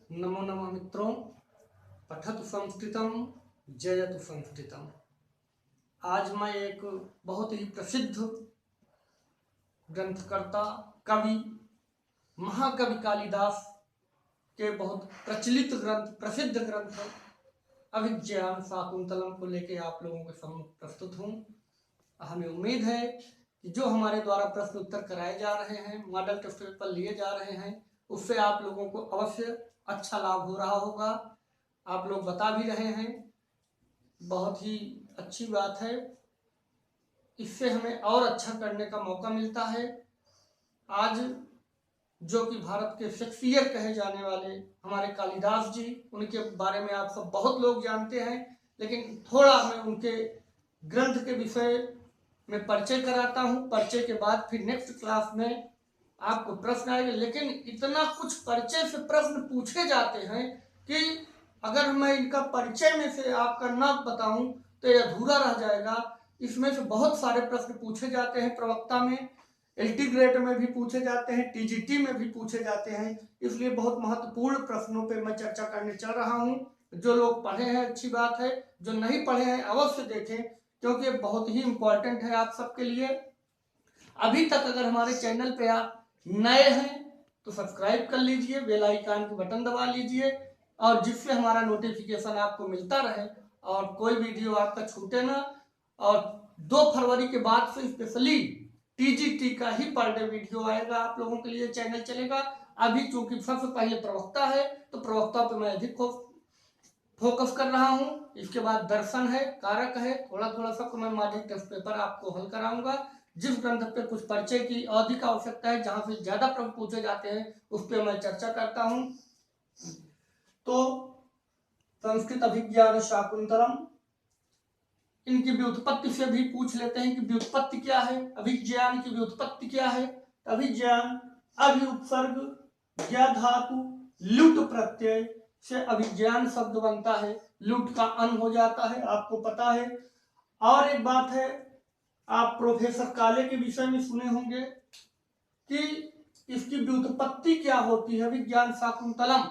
नमो नमः मित्रों। पठतु संस्कृतम जयतु संस्कृतम। आज मैं एक बहुत ही प्रसिद्ध ग्रंथकर्ता कवि महाकवि कालिदास के बहुत प्रचलित प्रसिद्ध ग्रंथ अभिज्ञान शाकुंतलम को लेकर आप लोगों के सम्मुख प्रस्तुत हूँ। हमें उम्मीद है कि जो हमारे द्वारा प्रश्न उत्तर कराए जा रहे हैं, मॉडल टेस्ट पेपर लिए जा रहे हैं, उससे आप लोगों को अवश्य अच्छा लाभ हो रहा होगा। आप लोग बता भी रहे हैं, बहुत ही अच्छी बात है। इससे हमें और अच्छा करने का मौका मिलता है। आज जो कि भारत के शेक्सपियर कहे जाने वाले हमारे कालिदास जी, उनके बारे में आप सब बहुत लोग जानते हैं, लेकिन थोड़ा मैं उनके ग्रंथ के विषय में परिचय कराता हूँ। परिचय के बाद फिर नेक्स्ट क्लास में आपको प्रश्न आएगा। लेकिन इतना कुछ परिचय से प्रश्न पूछे जाते हैं कि अगर मैं इनका परिचय में से आपका न बताऊं तो यह अधूरा रह जाएगा। इसमें से बहुत सारे प्रश्न पूछे जाते हैं, प्रवक्ता में, एलटी ग्रेड में भी पूछे जाते हैं, टीजीटी में भी पूछे जाते हैं। इसलिए बहुत महत्वपूर्ण प्रश्नों पे मैं चर्चा करने चल रहा हूं। जो लोग पढ़े हैं अच्छी बात है, जो नहीं पढ़े हैं अवश्य देखें, क्योंकि ये बहुत ही इंपॉर्टेंट है आप सबके लिए। अभी तक अगर हमारे चैनल पे आप नए हैं तो सब्सक्राइब कर लीजिए, बेल आइकन की बटन दबा लीजिए, और जिससे हमारा नोटिफिकेशन आपको मिलता रहे और कोई वीडियो आपका छूटे ना। और 2 फरवरी के बाद से स्पेशली टीजीटी का ही पर डे वीडियो आएगा, आप लोगों के लिए चैनल चलेगा। अभी चूंकि सबसे पहले प्रवक्ता है तो प्रवक्ता पे मैं अधिक फोकस कर रहा हूँ। इसके बाद दर्शन है, कारक है, थोड़ा थोड़ा सा मैं मॉडल टेस्ट पेपर आपको हल कराऊंगा। जिस ग्रंथ पे कुछ परिचय की अवधि का आवश्यकता है, जहां से ज्यादा प्रश्न पूछे जाते हैं, उस पर मैं चर्चा करता हूं। तो संस्कृत अभिज्ञान शाकुंतलम, इनकी व्युत्पत्ति से भी पूछ लेते हैं कि व्युत्पत्ति क्या है, अभिज्ञान की व्युत्पत्ति क्या है। अभिज्ञान अभि उपसर्ग ज्ञा धातु लुट प्रत्यय से अभिज्ञान शब्द बनता है। लुट का अन हो जाता है, आपको पता है। और एक बात है, आप प्रोफेसर काले के विषय में सुने होंगे कि इसकी व्युत्पत्ति क्या होती है। अभिज्ञान शाकुंतलम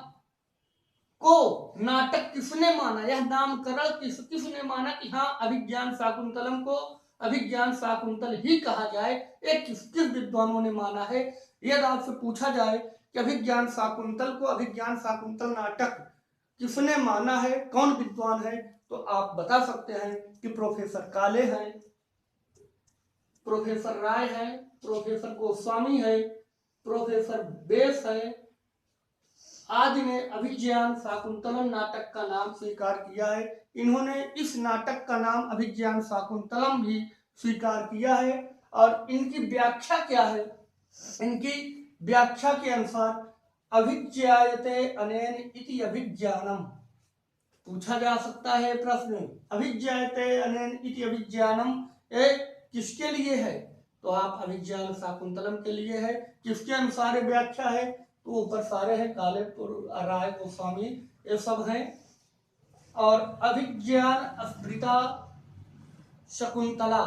को नाटक किसने माना, यह नामकरण किसने माना कि हाँ अभिज्ञान शाकुंतलम को अभिज्ञान शाकुंतल ही कहा जाए, एक किस विद्वानों ने माना है। यदि आपसे पूछा जाए कि अभिज्ञान शाकुंतल को अभिज्ञान शाकुंतल नाटक किसने माना है, कौन विद्वान है, तो आप बता सकते हैं कि प्रोफेसर काले हैं, प्रोफेसर राय है, प्रोफेसर गोस्वामी है, प्रोफेसर बेस है, आदि ने अभिज्ञान शाकुंतलम नाटक का नाम स्वीकार किया है। इन्होंने इस नाटक का नाम अभिज्ञान शाकुंतलम भी स्वीकार किया है। और इनकी व्याख्या क्या है, इनकी व्याख्या के अनुसार अभिज्ञायते अनेन इति अभिज्ञानम, पूछा जा सकता है प्रश्न, अभिज्ञायते अनेन इति अभिज्ञानम किसके लिए है, तो आप अभिज्ञान शाकुंतलम के लिए है। किसके अनुसार व्याख्या है, तो ऊपर सारे हैं, काले, राय, गोस्वामी, ये सब हैं। और अभिज्ञान स्मृता शकुंतला,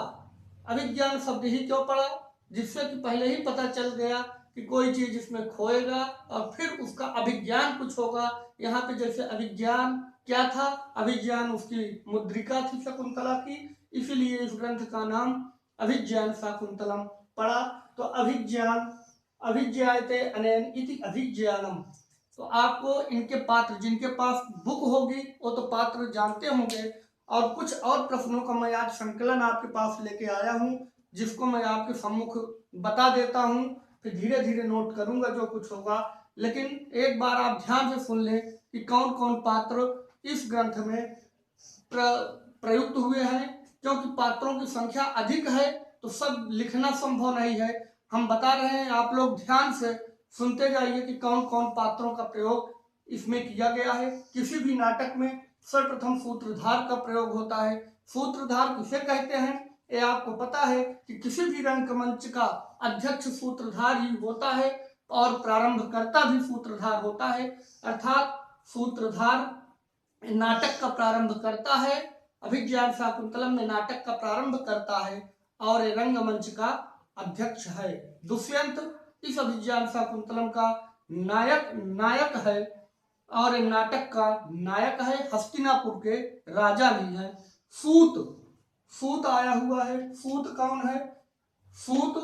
अभिज्ञान शब्द ही क्यों पड़ा, जिससे कि पहले ही पता चल गया कि कोई चीज इसमें खोएगा और फिर उसका अभिज्ञान कुछ होगा। यहाँ पे जैसे अभिज्ञान क्या था, अभिज्ञान उसकी मुद्रिका थी शकुंतला की, इसीलिए इस ग्रंथ का नाम अभिज्ञान शाकुंतलम पड़ा। तो अभिज्ञान अभिज्ञायते अनेन इति अभिज्ञानम, तो आपको इनके पात्र, जिनके पास बुक होगी वो तो पात्र जानते होंगे। और कुछ और प्रश्नों का मैं आज संकलन आपके पास लेके आया हूँ, जिसको मैं आपके सम्मुख बता देता हूँ, फिर धीरे धीरे नोट करूंगा जो कुछ होगा। लेकिन एक बार आप ध्यान से सुन लें कि कौन कौन पात्र इस ग्रंथ में प्रयुक्त हुए हैं, क्योंकि पात्रों की संख्या अधिक है तो सब लिखना संभव नहीं है। हम बता रहे हैं, आप लोग ध्यान से सुनते जाइए कि कौन कौन पात्रों का प्रयोग इसमें किया गया है। किसी भी नाटक में सर्वप्रथम सूत्रधार का प्रयोग होता है। सूत्रधार किसे कहते हैं, ये आपको पता है कि किसी भी रंगमंच का अध्यक्ष सूत्रधार ही होता है और प्रारंभकर्ता भी सूत्रधार होता है। अर्थात सूत्रधार नाटक का प्रारंभ करता है, अभिज्ञान शाकुंतलम में नाटक का प्रारंभ करता है, और रंगमंच का अध्यक्ष है। दुष्यंत इस अभिज्ञान शाकुंतलम का नायक है। और नाटक का नायक है, हस्तिनापुर के राजा भी है। सूत, सूत आया हुआ है। सूत कौन है? सूत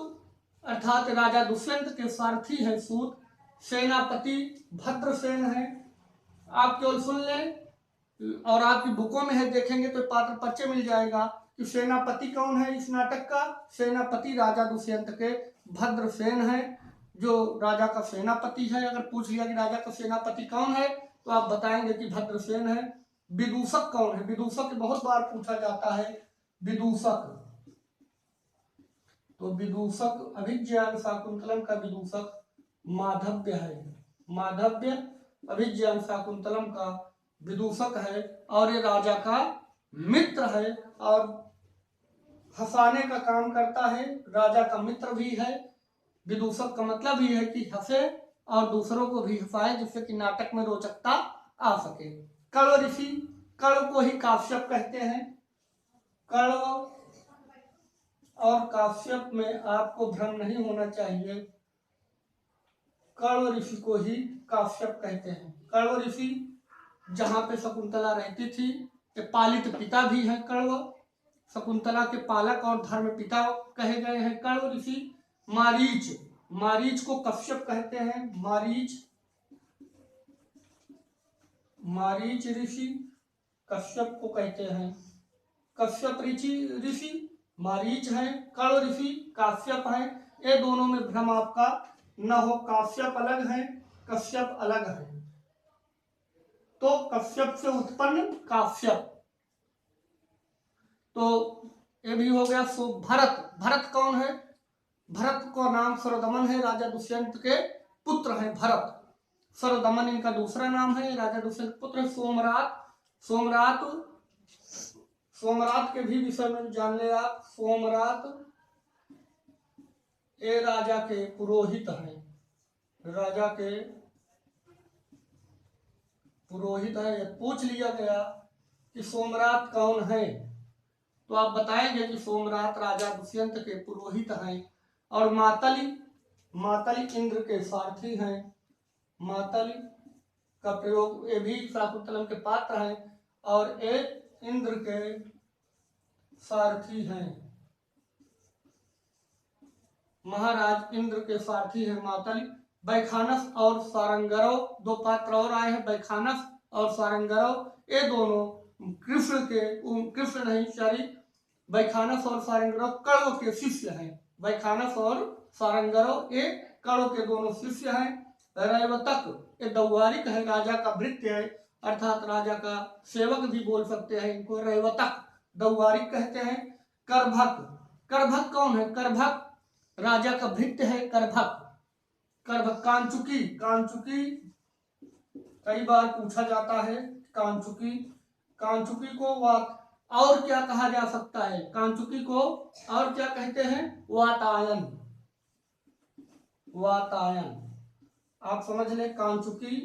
अर्थात राजा दुष्यंत के सारथी है सूत। सेनापति भद्रसेन है। आप केवल सुन लें और आपकी बुकों में है, देखेंगे तो पात्र परिचय मिल जाएगा कि सेनापति कौन है इस नाटक का। सेनापति राजा दुष्यंत के भद्रसेन है, जो राजा का सेनापति है। अगर पूछ लिया कि राजा का सेनापति कौन है तो आप बताएंगे कि भद्रसेन है। विदूषक कौन है? विदूषक बहुत बार पूछा जाता है। विदूषक, तो विदूषक अभिज्ञान शाकुंतलम का विदूषक माधव्य है। माधव्य अभिज्ञान शाकुंतलम का विदूषक है और ये राजा का मित्र है और हंसाने का काम करता है। राजा का मित्र भी है। विदूषक का मतलब ही है कि हंसे और दूसरों को भी हंसाए, जिससे कि नाटक में रोचकता आ सके। कण्व ऋषि, कण्व को ही काश्यप कहते हैं। कण्व और काश्यप में आपको भ्रम नहीं होना चाहिए। कण्व ऋषि को ही काश्यप कहते हैं। कण्व ऋषि जहाँ पे शकुंतला रहती थी, ये पालित पिता भी हैं कण्व। शकुंतला के पालक और धर्म पिता कहे गए हैं कण्व ऋषि। मारीच, मारीच को कश्यप कहते हैं। मारीच, मारीच ऋषि कश्यप को कहते हैं। कश्यप ऋषि मारीच है, कण्व ऋषि काश्यप है। ये दोनों में भ्रम आपका न हो। काश्यप अलग है, कश्यप अलग है। तो कश्यप से उत्पन्न काश्यप। तो ये भी हो गया। सो भरत, भरत कौन है? भरत का नाम सरदमन है, राजा दुष्यंत के पुत्र हैं भरत। सरदमन इनका दूसरा नाम है। राजा दुष्यंत पुत्र। सोमरात, सोमरात, सोमरात के भी विषय में जान ले आप। सोमरात ये राजा के पुरोहित हैं। राजा के पुरोहित है। पूछ लिया गया कि सोमरात कौन है तो आप बताएंगे कि सोमरात राजा दुष्यंत के पुरोहित हैं। और मातली, मातली इंद्र के सारथी हैं। मातली का प्रयोग, ये भी शाकुंतलम के पात्र हैं और ये इंद्र के सारथी हैं। महाराज इंद्र के सारथी हैं मातली। बैखानस और सारंगरव, दो पात्र और आए हैं, बैखानस और सारंगरव। ये दोनों कृष्ण के, कृष्ण नहीं सॉरी, बैखानस और सारंगरव कण्व के शिष्य हैं। बैखानस और सारंगरव ये कण्व के दोनों शिष्य हैं। रैवतक ये दौवारिक है, राजा का भृत्य है, अर्थात राजा का सेवक भी बोल सकते हैं इनको। रैवतक दौवारिक कहते हैं। करभक, करभक कौन है? करभक राजा का भृत्य है करभक। करभक कांचुकी, कांचुकी कई बार पूछा जाता है। कांचुकी, कांचुकी को और क्या कहा जा सकता है? कांचुकी को और क्या कहते हैं? वातायन, वातायन आप समझ लें। कांचुकी,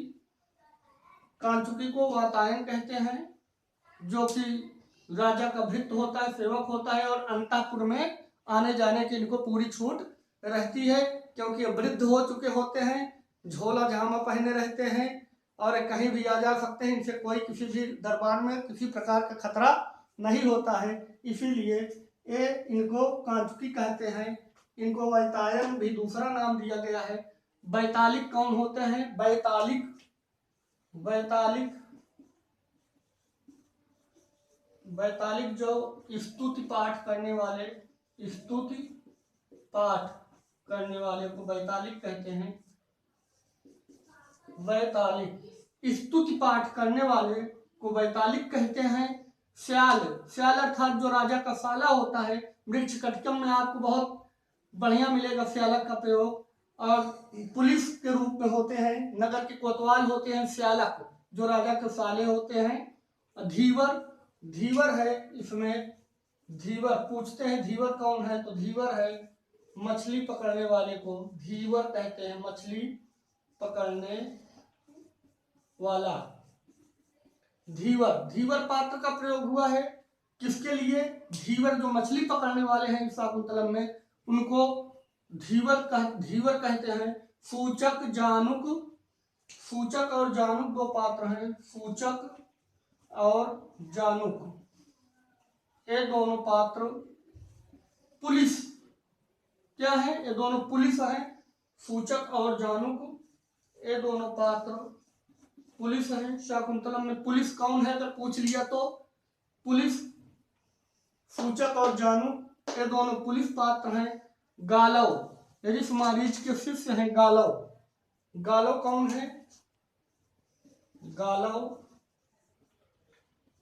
कांचुकी को वातायन कहते हैं, जो कि राजा का भृत्य होता है, सेवक होता है और अंतःपुर में आने जाने की इनको पूरी छूट रहती है, क्योंकि वृद्ध हो चुके होते हैं, झोला झामा पहने रहते हैं और कहीं भी आ जा सकते हैं। इनसे कोई किसी भी दरबार में किसी प्रकार का खतरा नहीं होता है, इसीलिए ये इनको कांचुकी कहते हैं। इनको वैतायन भी दूसरा नाम दिया गया है। बैतालिक कौन होते हैं? बैतालिक, बैतालिक, बैतालिक जो स्तुति पाठ करने वाले, स्तुति पाठ करने वाले को बैतालिक कहते हैं। बैतालिक, स्तुति पाठ करने वाले को बैतालिक कहते हैं। श्याल, श्याल अर्थात जो राजा का साला होता है। वृक्ष कटकम में आपको बहुत बढ़िया मिलेगा श्यालक का प्रयोग। और पुलिस के रूप में होते हैं, नगर के कोतवाल होते हैं श्यालक, जो राजा के साले होते हैं। धीवर, धीवर है इसमें। धीवर पूछते हैं धीवर कौन है, तो धीवर है मछली पकड़ने वाले को धीवर कहते हैं। मछली पकड़ने वाला धीवर। धीवर पात्र का प्रयोग हुआ है किसके लिए? धीवर जो मछली पकड़ने वाले हैं शाकुंतलम में, उनको धीवर कहते हैं। सूचक जानुक सूचक और जानुक दो पात्र हैं। सूचक और जानुक ये दोनों पात्र पुलिस क्या है? ये दोनों पुलिस है। सूचक और जानुक ये दोनों पात्र पुलिस है। शाकुंतलम में पुलिस कौन है अगर पूछ लिया तो पुलिस, सूचक और जानुक ये दोनों पुलिस पात्र हैं। गालव ऋषि मारीच के शिष्य हैं। गालव, गालव कौन है? गालव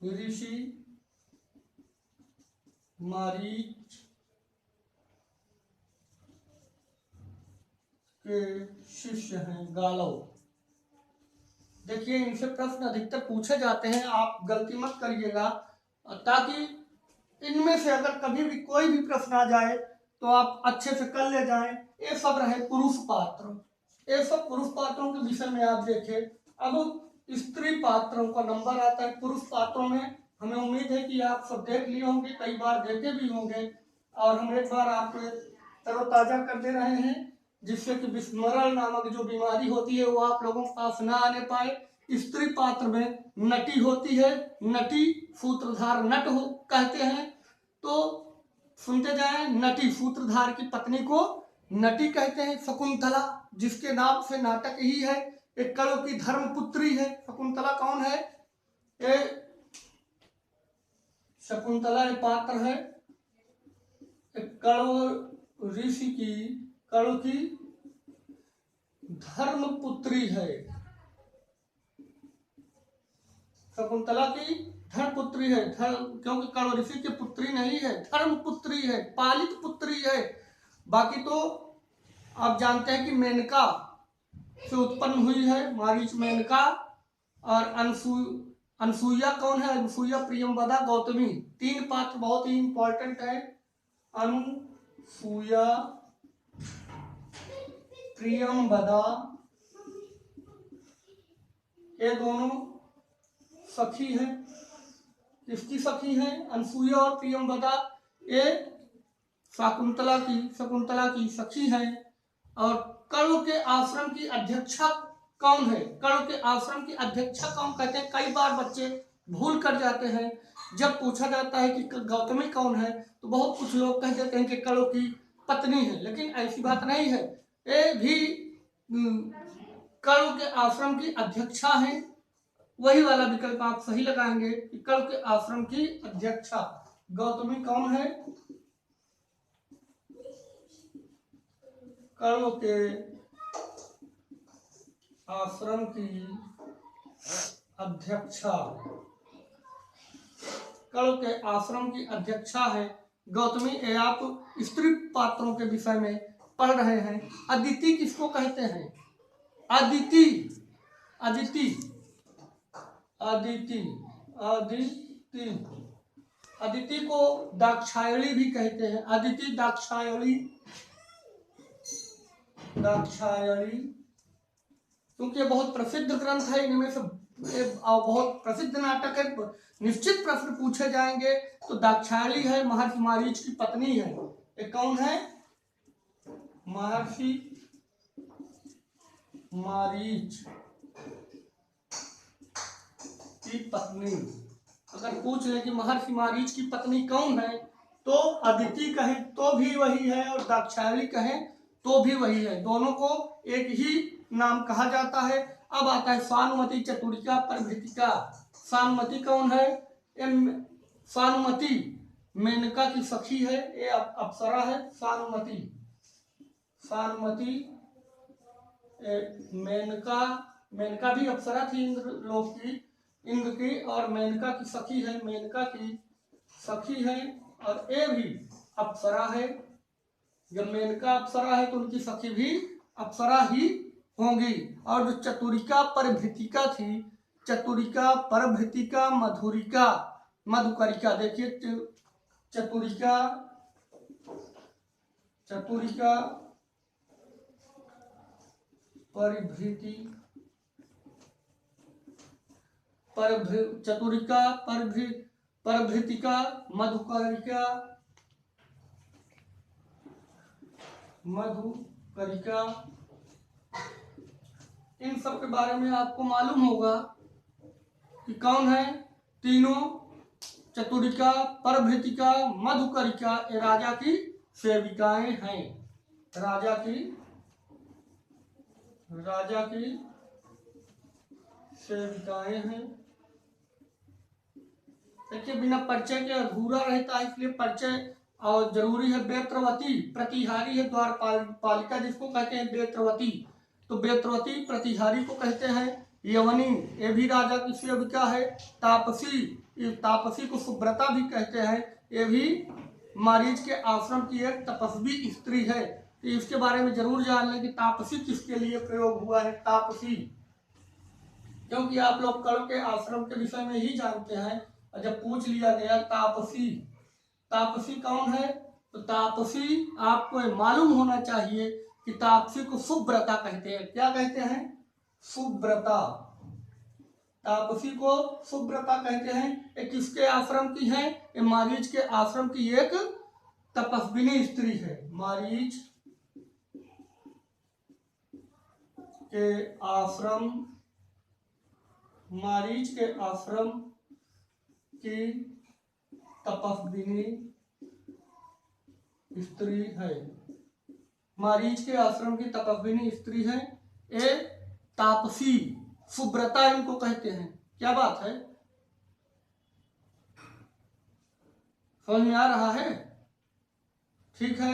ऋषि मारीच के शिष्य हैं। गालव, देखिए इनसे प्रश्न अधिकतर पूछे जाते हैं, आप गलती मत करिएगा, ताकि इनमें से अगर कभी भी कोई भी प्रश्न आ जाए तो आप अच्छे से कर ले जाएं। ये सब रहे पुरुष पात्र, ये सब पुरुष पात्रों के विषय में आप देखें। अब स्त्री पात्रों का नंबर आता है। पुरुष पात्रों में हमें उम्मीद है कि आप सब देख लिए होंगे, कई बार देखे भी होंगे, और हम एक बार आपको तरोताजा कर दे रहे हैं, जिससे कि विस्मरण नामक जो बीमारी होती है वो आप लोगों के पास ना आने पाए। स्त्री पात्र में नटी होती है। नटी सूत्रधार नट हो कहते हैं, तो सुनते जाएं। नटी सूत्रधार की पत्नी को नटी कहते हैं। शकुंतला जिसके नाम से नाटक ही है, एक कणव की धर्मपुत्री है। शकुंतला कौन है? ये शकुंतला एक पात्र है, एक कणव ऋषि की, कणव की धर्मपुत्री है। शकुंतला की धर्मपुत्री है। क्योंकि कणव ऋषि की पुत्री नहीं है, धर्मपुत्री है, पालित पुत्री है। बाकी तो आप जानते हैं कि मेनका से उत्पन्न हुई है, मारीच मेनका। और अनसुईया कौन है? अनसुईया, प्रियंवदा, गौतमी। तीन पात्र बहुत ही इंपॉर्टेंट है। अनसुईया, प्रियंवदा ये दोनों सखी हैं। किसकी सखी हैं? अनसुईया और प्रियंवदा ये शकुंतला की सखी हैं। और कणव के आश्रम की अध्यक्षा कौन है? कणव के आश्रम की अध्यक्षा कौन कहते हैं? कई बार बच्चे भूल कर जाते हैं। जब पूछा जाता है कि गौतमी कौन है, तो बहुत कुछ लोग कह देते हैं कि कणव की पत्नी है, लेकिन ऐसी बात नहीं है। ये भी कणव के आश्रम की अध्यक्षा है। वही वाला विकल्प आप सही लगाएंगे कि कणव के आश्रम की अध्यक्षा गौतमी कौन है? कणव के आश्रम की अध्यक्षा, कणव के आश्रम की अध्यक्षा है गौतमी। ये आप स्त्री पात्रों के विषय में पढ़ रहे हैं। अदिति किसको कहते हैं? अदिति, अदिति, अदिति, अदिति, अदिति को दाक्षायणी भी कहते हैं। अदिति, दाक्षायणी, दाक्षायणी, क्योंकि ये बहुत प्रसिद्ध ग्रंथ है। इनमें से बहुत प्रसिद्ध नाटक है। निश्चित प्रश्न पूछे जाएंगे तो दाक्षायणी है, महर्षि मारीच की पत्नी है। ये कौन है? महर्षि मारीच की पत्नी। अगर पूछ ले कि महर्षि मारीच की पत्नी कौन है, तो अदिति कहें तो भी वही है, और दाक्षायणी कहें तो भी वही है। दोनों को एक ही नाम कहा जाता है। अब आता है सानुमति, चतुरिका, परभृतिका। सानुमति कौन है? सानुमति मेनका की सखी है, ये अप्सरा है। सानुमति, सानुमति मेनका, मेनका भी अप्सरा थी इंद्रलोक की, इंद्र की, और मेनका की सखी है। मेनका की सखी है, और ये भी अप्सरा है। जब मेनका अप्सरा है तो उनकी सखी भी अप्सरा ही होंगी। और जो चतुरिका परभृतिका थी, चतुरिका परभृतिका, मधुरिका, मधुकरिका। देखिए चतुरिका, चतुरिका परिभृति, चतुरिका परभृतिका, मधुकरिका, मधुकरिका, इन सब के बारे में आपको मालूम होगा कि कौन है। तीनों चतुरिका, परभृतिका, मधुकरिका ये राजा की सेविकाएं हैं। राजा की सेविकाएं हैं। देखिए बिना परिचय के अधूरा रहता है, इसलिए परिचय और जरूरी है। बेत्रवती प्रतिहारी है, द्वार पालिका जिसको कहते हैं बेत्रवती, तो बेत्रवती प्रतिहारी को कहते हैं। यवनी ये भी राजा की सेविका है। तापसी, तापसी को सुब्रता भी कहते हैं, ये भी मारीच के आश्रम की एक तपस्वी स्त्री है। तो इसके बारे में जरूर जान लें कि तापसी किसके लिए प्रयोग हुआ है। तापसी, क्योंकि आप लोग कर्ण के आश्रम के विषय में ही जानते हैं, और जब पूछ लिया गया तापसी, तापसी कौन है, तो तापसी आपको मालूम होना चाहिए कि तापसी को सुब्रता कहते हैं। क्या कहते हैं? सुब्रता। तापसी को सुब्रता कहते हैं। ये किसके आश्रम की है? ये मारीच के आश्रम की एक तपस्विनी स्त्री है। मारीच के आश्रम की तपस्विनी स्त्री है। मारीच के आश्रम की तपस्विनी स्त्री है ये तापसी, सुब्रता इनको कहते हैं। क्या बात है, समझ में आ रहा है? ठीक है।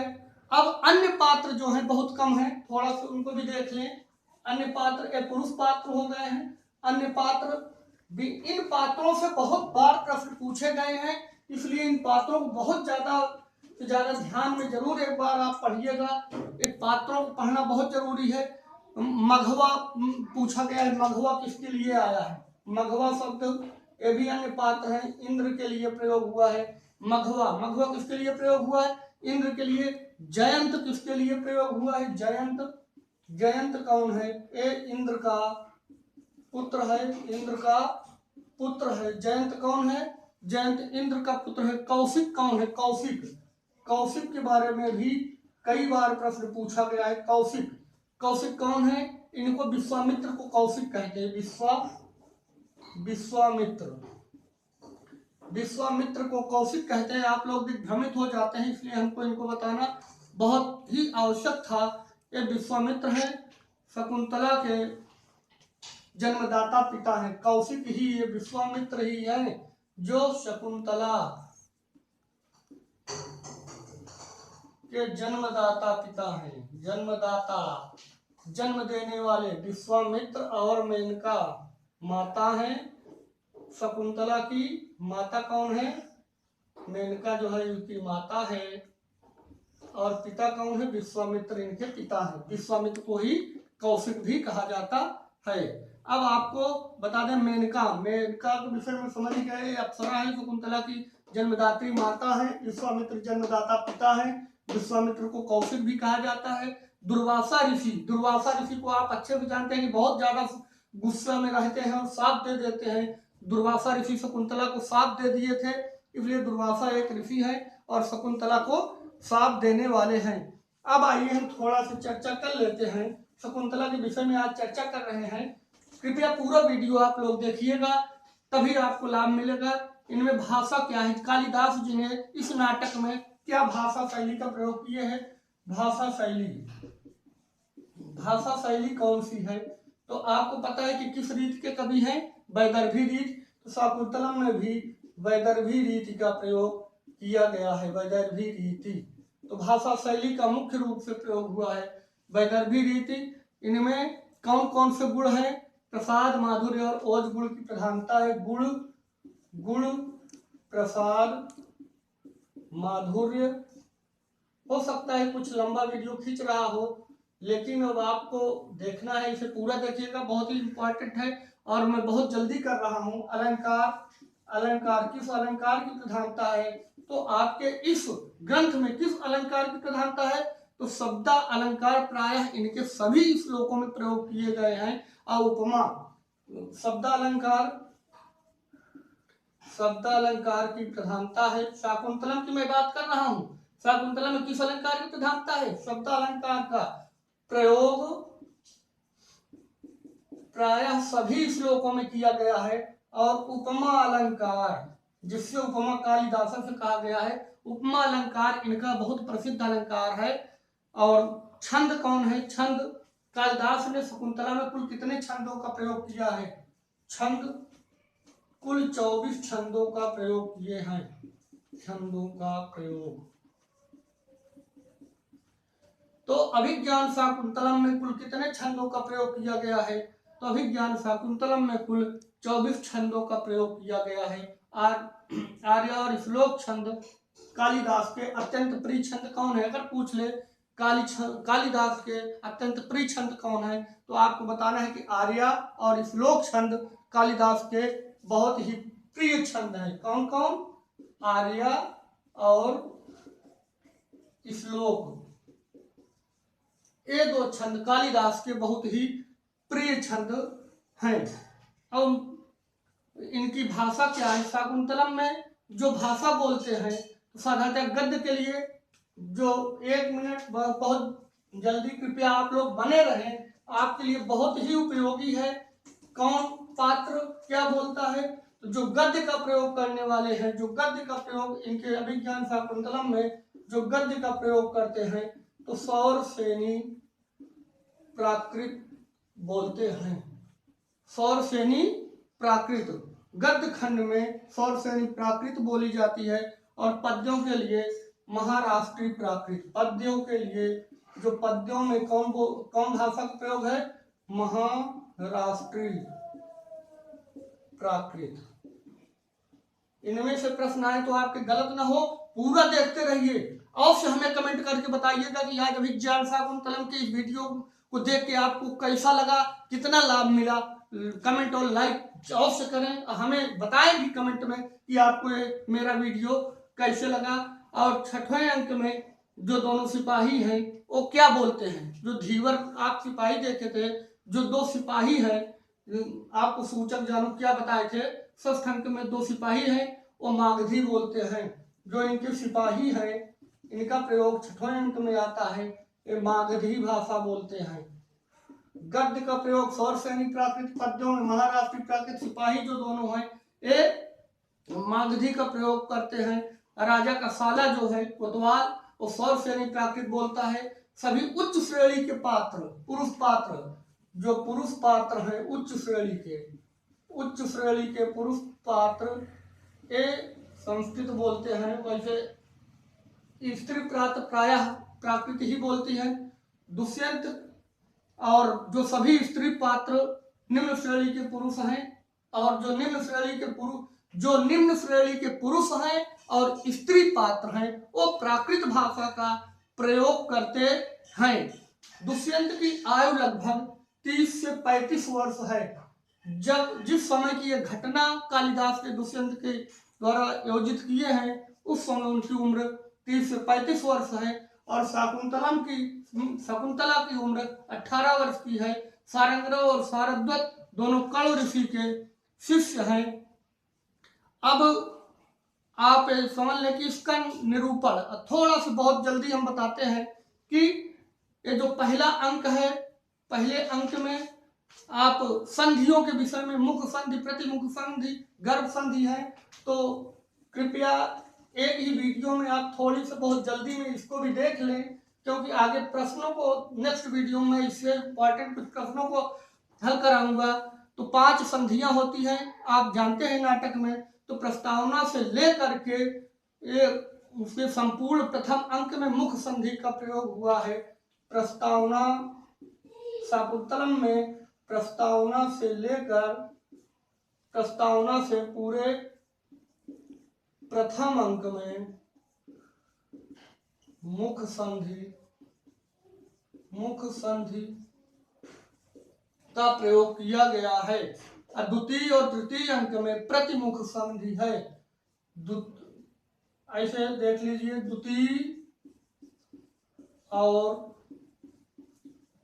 अब अन्य पात्र जो हैं बहुत कम है, थोड़ा सा उनको भी देख लें। अन्य पात्र ये पुरुष पात्र हो गए हैं। अन्य पात्र भी, इन पात्रों से बहुत बार प्रश्न पूछे गए हैं, इसलिए इन पात्रों को बहुत ज्यादा ध्यान में जरूर एक बार आप पढ़िएगा। इन पात्रों को पढ़ना बहुत जरूरी है। मघवा पूछा गया है, मघवा किसके लिए आया है? मघवा शब्द ये भी अन्य पात्र है, इंद्र के लिए प्रयोग हुआ है। मघवा, मघवा किसके लिए प्रयोग हुआ है? इंद्र के लिए। जयंत किसके लिए प्रयोग हुआ है? जयंत, जयंत कौन है? ये इंद्र का पुत्र है, इंद्र का पुत्र है। जयंत कौन है? जयंत इंद्र का पुत्र है। कौशिक कौन है? कौशिक, कौशिक के बारे में भी कई बार प्रश्न पूछा गया है। कौशिक, कौशिक कौन है? इनको विश्वामित्र को कौशिक कहते हैं। विश्वामित्र को कौशिक कहते हैं। आप लोग भ्रमित हो जाते हैं, इसलिए हमको इनको बताना बहुत ही आवश्यक था। ये विश्वामित्र है, शकुंतला के जन्मदाता पिता हैं। कौशिक ही, ये विश्वामित्र ही है जो शकुंतला के जन्मदाता पिता हैं। जन्मदाता, जन्म देने वाले। विश्वामित्र और मेनका माता हैं। शकुंतला की माता कौन है? मेनका जो है उनकी माता है। और पिता कौन है? विश्वामित्र इनके पिता हैं। विश्वामित्र को ही कौशिक भी कहा जाता है। अब आपको बता दें मेनका, मेनका के विषय में समझ गए। अप्सरा है, शकुंतला की जन्मदात्री माता है। विश्वामित्र जन्मदाता पिता है। विश्वामित्र को कौशिक भी कहा जाता है। दुर्वासा ऋषि, दुर्वासा ऋषि को आप अच्छे से जानते हैं कि बहुत ज्यादा गुस्सा में रहते हैं और साथ दे देते हैं। दुर्वासा ऋषि शकुंतला को साथ दे दिए थे, इसलिए दुर्वासा एक ऋषि है और शकुंतला को साथ देने वाले हैं। अब आइए हम थोड़ा सा चर्चा कर लेते हैं। शकुंतला के विषय में आज चर्चा कर रहे हैं। कृपया पूरा वीडियो आप लोग देखिएगा, तभी आपको लाभ मिलेगा। इनमें भाषा क्या है, कालिदास जी ने इस नाटक में क्या भाषा शैली का प्रयोग किए हैं? भाषा शैली, भाषा शैली कौन सी है? तो आपको पता है कि किस रीति के कवि हैं? वैदर्भी रीति। तो शाकुंतलम में भी वैदर्भी रीति का प्रयोग किया गया है। वैदर्भी रीति, तो भाषा शैली का मुख्य रूप से प्रयोग हुआ है वैदर्भी रीति। इनमें कौन कौन से गुण हैं? प्रसाद, माधुर्य और ओज गुण की प्रधानता है। गुण, प्रसाद, माधुर्य। हो सकता है कुछ लंबा वीडियो खींच रहा हो, लेकिन अब आपको देखना है, इसे पूरा देखिएगा, बहुत ही इंपॉर्टेंट है और मैं बहुत जल्दी कर रहा हूँ। अलंकार, अलंकार, किस अलंकार की प्रधानता है? तो आपके इस ग्रंथ में किस अलंकार की प्रधानता है? तो शब्दा अलंकार प्रायः इनके सभी श्लोकों में प्रयोग किए गए हैं। और उपमा, शब्दालंकार की प्रधानता है। शाकुंतलम की मैं बात कर रहा हूँ। शाकुंतलम में किस अलंकार की प्रधानता है? शब्दालंकार का प्रयोग प्रायः सभी श्लोकों में किया गया है। और उपमा अलंकार, जिससे उपमा कालिदास से कहा गया है, उपमा अलंकार इनका बहुत प्रसिद्ध अलंकार है। और छंद कौन है? छंद कालिदास ने शकुंतला में कुल कितने छंदों का प्रयोग किया है? छंद कुल 24 छंदों का प्रयोग किए हैं। छंदों का प्रयोग। तो अभिज्ञान शाकुंतलम में कुल कितने छंदों का प्रयोग किया गया है? तो अभिज्ञान शाकुंतलम में कुल 24 छंदों का प्रयोग किया गया है। आर्य और श्लोक छंद कालिदास के अत्यंत प्रिय छंद कौन है? अगर पूछ ले कालिदास के अत्यंत प्रिय छंद कौन है, तो आपको बताना है कि आर्या और श्लोक छंद कालिदास के बहुत ही प्रिय छंद है। कौन कौन? आर्या और श्लोक, ये दो छंद कालिदास के बहुत ही प्रिय छंद हैं। अब इनकी भाषा क्या है? शाकुंतलम में जो भाषा बोलते हैं, तो साधारणतः गद्य के लिए जो 1 मिनट बहुत जल्दी, कृपया आप लोग बने रहें, आपके लिए बहुत ही उपयोगी है। कौन पात्र क्या बोलता है? तो जो गद्य का प्रयोग करने वाले हैं, जो गद्य का प्रयोग इनके अभिज्ञान शाकुंतलम में जो गद्य का प्रयोग करते हैं, तो सौरसेनी प्राकृत बोलते हैं। सौरसेनी प्राकृत गद्य खंड में सौरसेनी प्राकृत बोली जाती है। और पद्यों के लिए महाराष्ट्रीय प्राकृत। पद्यों के लिए जो पद्यों में कौन भाषा का प्रयोग है? महाराष्ट्रीय प्राकृत। इनमें से प्रश्न आए तो आपके गलत ना हो, पूरा देखते रहिए। अवश्य हमें कमेंट करके बताइएगा कि आज अभिज्ञान शाकुंतलम के इस वीडियो को देख के आपको कैसा लगा, कितना लाभ मिला। कमेंट और लाइक अवश्य करें, हमें बताएं भी कमेंट में कि आपको ये मेरा वीडियो कैसे लगा। और 6वें अंक में जो दोनों सिपाही हैं वो क्या बोलते हैं? जो धीवर आप सिपाही देखे थे, जो 2 सिपाही हैं, आपको सूचक जानू क्या बताए थे? 6th अंक में 2 सिपाही हैं, वो मागधी बोलते हैं। जो इनके सिपाही हैं, इनका प्रयोग 6वें अंक में आता है, ये मागधी भाषा बोलते हैं। गद्य का प्रयोग सौरसेनी प्राकृत, पद्यों में महाराष्ट्रीय प्राकृत। सिपाही जो दोनों हैं ये मागधी का प्रयोग करते हैं। राजा का साला जो है कोतवाल, वो सौरसेनी प्राकृत बोलता है। सभी उच्च श्रेणी के पात्र, पुरुष पात्र, जो पुरुष पात्र हैं उच्च श्रेणी के पुरुष पात्र ये संस्कृत बोलते हैं। वैसे स्त्री प्रात प्रायः प्राकृत ही बोलती है। दुष्यंत और जो सभी स्त्री पात्र निम्न श्रेणी के पुरुष हैं, और जो निम्न श्रेणी के पुरुष हैं और स्त्री पात्र हैं, वो प्राकृत भाषा का प्रयोग करते हैं। दुष्यंत की आयु लगभग 30 से 35 वर्ष है। जिस समय की यह घटना कालिदास के दुष्यंत के द्वारा योजित किए हैं, उस समय उनकी उम्र 30 से 35 वर्ष है। और शकुंतला की उम्र 18 वर्ष की है। सारंगधर और शारद्वत दोनों कण्व ऋषि के शिष्य हैं। अब आप समझ लें कि इसका निरूपण थोड़ा सा बहुत जल्दी हम बताते हैं कि ये जो पहला अंक है, पहले अंक में आप संधियों के विषय में मुख संधि, प्रतिमुख संधि, गर्भ संधि है। तो कृपया एक ही वीडियो में आप थोड़ी से बहुत जल्दी में इसको भी देख लें, क्योंकि आगे प्रश्नों को नेक्स्ट वीडियो में इससे इंपॉर्टेंट कुछ प्रश्नों को हल कराऊंगा। तो 5 संधियां होती हैं, आप जानते हैं नाटक में। तो प्रस्तावना से लेकर के ये उसके संपूर्ण प्रथम अंक में मुख संधि का प्रयोग हुआ है। प्रस्तावना शाकुंतलम में प्रस्तावना से लेकर प्रस्तावना से पूरे प्रथम अंक में मुख संधि का प्रयोग किया गया है। द्वितीय और तृतीय अंक में प्रतिमुख संधि है। ऐसे देख लीजिए, द्वितीय और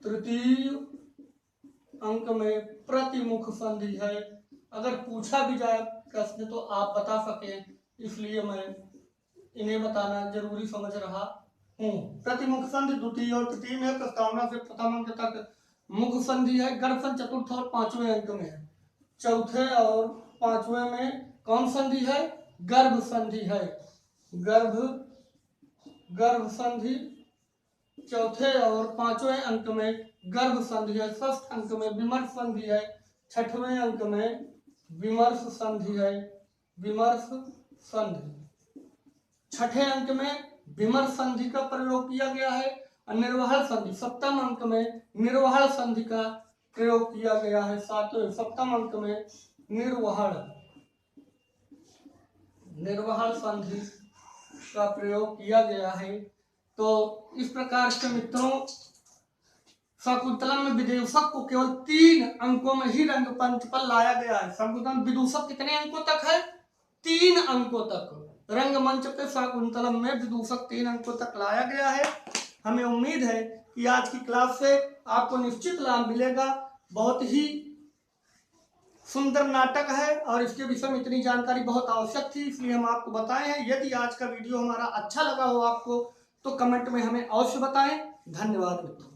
तृतीय अंक में प्रतिमुख संधि है। अगर पूछा भी जाए प्रश्न तो आप बता सकें, इसलिए मैं इन्हें बताना जरूरी समझ रहा हूँ। प्रतिमुख संधि द्वितीय और तृतीय में, प्रस्तावना से प्रथम अंक तक मुख संधि है। गर्भ संधि चतुर्थ और पांचवें अंक में है। चौथे और पांचवें में कौन संधि है? गर्भ संधि है। गर्भ संधि चौथे और पांचवें अंक में गर्भ संधि है। षष्ठ अंक में विमर्श संधि है। छठवें अंक में विमर्श संधि है। विमर्श संधि छठे अंक में विमर्श संधि का प्रयोग किया गया है। और निर्वहल संधि सप्तम अंक में निर्वहल संधि का प्रयोग किया गया है। सप्तम अंक में निर्वहल संधि का प्रयोग किया गया है। तो इस प्रकार से मित्रों शाकुंतलम में विदूषक को केवल 3 अंकों में ही रंगमंच पर लाया गया है। शाकुंतलम विदूषक कितने अंकों तक है? 3 अंकों तक। रंगमंच पे शाकुंतलम में विदूषक 3 अंकों तक लाया गया है। हमें उम्मीद है कि आज की क्लास से आपको निश्चित लाभ मिलेगा। बहुत ही सुंदर नाटक है और इसके विषय में इतनी जानकारी बहुत आवश्यक थी, इसलिए हम आपको बताए हैं। यदि आज का वीडियो हमारा अच्छा लगा हो आपको तो कमेंट में हमें अवश्य बताएं। धन्यवाद मित्रों।